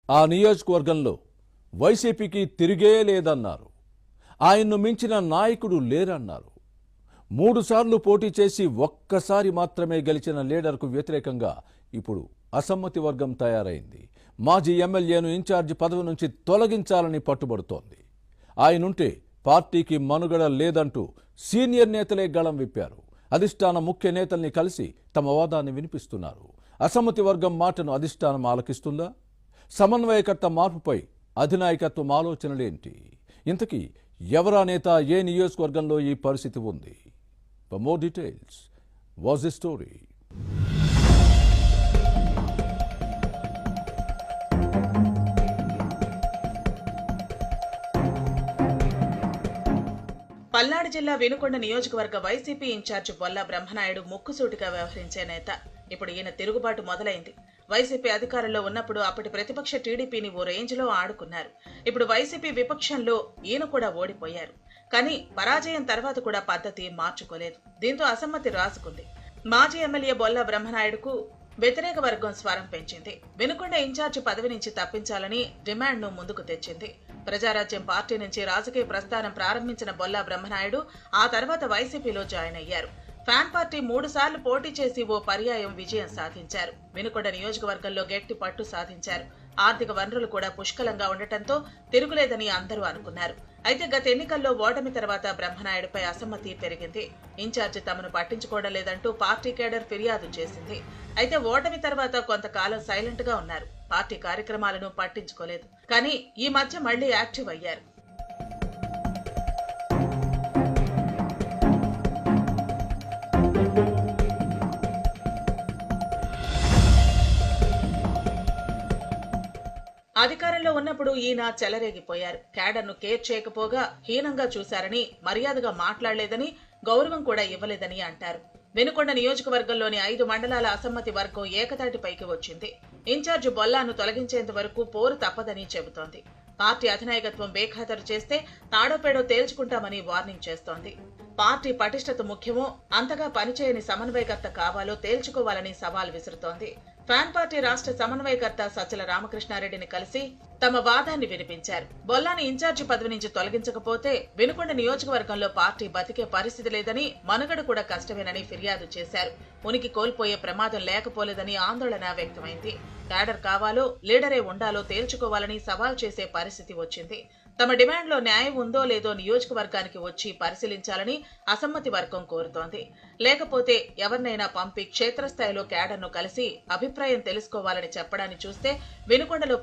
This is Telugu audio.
ఆ నియోజకవర్గంలో వైసీపీకి తిరిగే లేదన్నారు. ఆయన్ను మించిన నాయకుడు లేరన్నారు. 3 సార్లు పోటీ చేసి ఒక్కసారి మాత్రమే గెలిచిన లీడర్కు వ్యతిరేకంగా ఇప్పుడు అసమ్మతి వర్గం తయారైంది. మాజీ ఎమ్మెల్యేను ఇన్ఛార్జి పదవి నుంచి తొలగించాలని పట్టుబడుతోంది. ఆయనుంటే పార్టీకి మనుగడ లేదంటూ సీనియర్ నేతలే గళం విప్పారు. అధిష్టాన ముఖ్య నేతల్ని కలిసి తమ వాదాన్ని వినిపిస్తున్నారు. అసమ్మతి వర్గం మాటను అధిష్టానం ఆలకిస్తుందా? సమన్వయకర్త మార్పుపై అధినాయకత్వం ఆలోచనలేంటి? ఇంతకీ ఎవరా నేత, ఏ నియోజకవర్గంలో ఈ పరిస్థితి ఉంది? For more details, was the story. Palnadu జిల్లా వినుకొండ నియోజకవర్గ వైసీపీ ఇన్ఛార్జి బొల్లా బ్రహ్మనాయుడు ముక్కుసూటిగా వ్యవహరించే నేత. ఇప్పుడు ఈయన తిరుగుబాటు మొదలైంది. వైసీపీ అధికారంలో ఉన్నప్పుడు అప్పటి ప్రతిపక్ష టీడీపీని ఓ రేంజ్లో ఆడుకున్నారు. ఇప్పుడు వైసీపీ విపక్షంలో ఈయన కూడా ఓడిపోయారు. కానీ పరాజయం తర్వాత కూడా పద్ధతి మార్చుకోలేదు. దీంతో అసమ్మతి రాసుకుంది. మాజీ ఎమ్మెల్యే బొల్లా బ్రహ్మనాయుడుకు వ్యతిరేక వర్గం స్వరం పెంచింది. వినుకొండ ఇన్ఛార్జి పదవి నుంచి తప్పించాలని డిమాండ్ను ముందుకు తెచ్చింది. ప్రజారాజ్యం పార్టీ నుంచి రాజకీయ ప్రస్థానం ప్రారంభించిన బొల్లా బ్రహ్మనాయుడు ఆ తర్వాత వైసీపీలో జాయిన్ అయ్యారు. ఫ్యాన్ పార్టీ 3 సార్లు పోటీ చేసి ఓ పర్యాయం విజయం సాధించారు. వినుకొండ నియోజకవర్గంలో గట్టి పట్టు సాధించారు. ఆర్థిక వనరులు కూడా పుష్కలంగా ఉండటంతో తిరుగులేదని అందరూ అనుకున్నారు. అయితే గత ఎన్నికల్లో ఓటమి తర్వాత బ్రహ్మనాయుడుపై అసమ్మతి పెరిగింది. ఇన్ఛార్జి తమను పట్టించుకోవడం లేదంటూ పార్టీ కేడర్ ఫిర్యాదు చేసింది. అయితే ఓటమి తర్వాత కొంతకాలం సైలెంట్ గా ఉన్నారు. పార్టీ కార్యక్రమాలను పట్టించుకోలేదు. కానీ ఈ మధ్య మళ్లీ యాక్టివ్ అయ్యారు. అధికారంలో ఉన్నప్పుడు ఈయన చెలరేగిపోయారు. క్యాడర్ను కేర్ చేయకపోగా హీనంగా చూశారని, మర్యాదగా మాట్లాడలేదని, గౌరవం కూడా ఇవ్వలేదని అంటారు. వినుకొండ నియోజకవర్గంలోని 5 మండలాల అసమ్మతి వర్గం ఏకతాటిపైకి వచ్చింది. ఇన్ఛార్జి బొల్లాను తొలగించేంత వరకు పోరు తప్పదని చెబుతోంది. పార్టీ అధినాయకత్వం బేఖాతరు చేస్తే తాడోపేడో తేల్చుకుంటామని వార్నింగ్ చేస్తోంది. పార్టీ పటిష్టత ముఖ్యమో, అంతగా పనిచేయని సమన్వయకర్త కావాలో తేల్చుకోవాలని సవాల్ విసురుతోంది. ఫ్యాన్ పార్టీ రాష్ట్ర సమన్వయకర్త సజ్జల రామకృష్ణారెడ్డిని కలిసి తమ వాదాన్ని వినిపించారు. బొల్లాని ఇన్ఛార్జి పదవి నుంచి తొలగించకపోతే వినుకొండ నియోజకవర్గంలో పార్టీ బతికే పరిస్థితి లేదని, మనుగడ కూడా కష్టమేనని ఫిర్యాదు చేశారు. ఉనికి కోల్పోయే ప్రమాదం లేకపోలేదని ఆందోళన వ్యక్తమైంది. క్యాడర్ కావాలో, లీడరే ఉండాలో తేల్చుకోవాలని సవాల్ చేసే పరిస్థితి వచ్చింది. తమ డిమాండ్లో న్యాయం ఉందో లేదో నియోజకవర్గానికి వచ్చి పరిశీలించాలని అసమ్మతి వర్గం కోరుతోంది. లేకపోతే ఎవరినైనా పంపి క్షేత్రస్థాయిలో క్యాడర్ను కలిసి అభిప్రాయం తెలుసుకోవాలని చెప్పడాన్ని చూస్తే వినుకొండలో